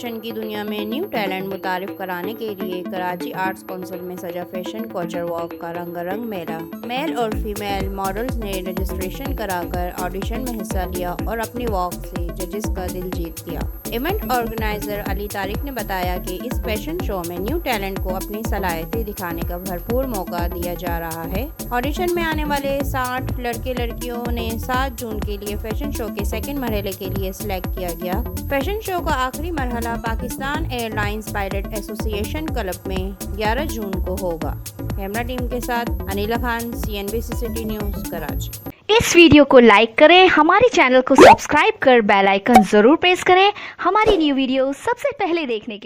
Fashion کی دنیا میں نیو ٹیلنٹ متعارف کرانے کے لیے کراچی آرٹس کونسل میں سجا فیشن کوچر واک کا رنگ رنگ میلہ۔ میل اور فیمیل ماڈلز نے رجسٹریشن کرا کر آڈیشن میں حصہ لیا اور اپنی واک سے ججز کا دل جیت لیا۔ ایونٹ آرگنائزر علی طارق نے بتایا کہ اس فیشن شو میں نیو ٹیلنٹ کو اپنی صلاحیتیں دکھانے کا بھرپور موقع دیا جا رہا ہے۔ آڈیشن میں آنے والے 60 لڑکے لڑکیوں نے 7 جون کے لیے فیشن شو کے سیکنڈ مرحلے کے لیے سلیکٹ کیا گیا۔ فیشن شو کا آخری مرحلہ پاکستان ایئر لائنز پائلٹ ایسوسی ایشن کلب میں 11 جون کو ہوگا۔ کیمرہ ٹیم کے ساتھ Anila Khan, CNBC city news, Karachi. اس ویڈیو کو لائک کریں، ہمارے چینل کو سبسکرائب کر بیل آئیکن ضرور پریس کریں ہماری نیو ویڈیو سب سے پہلے دیکھنے کے لیے۔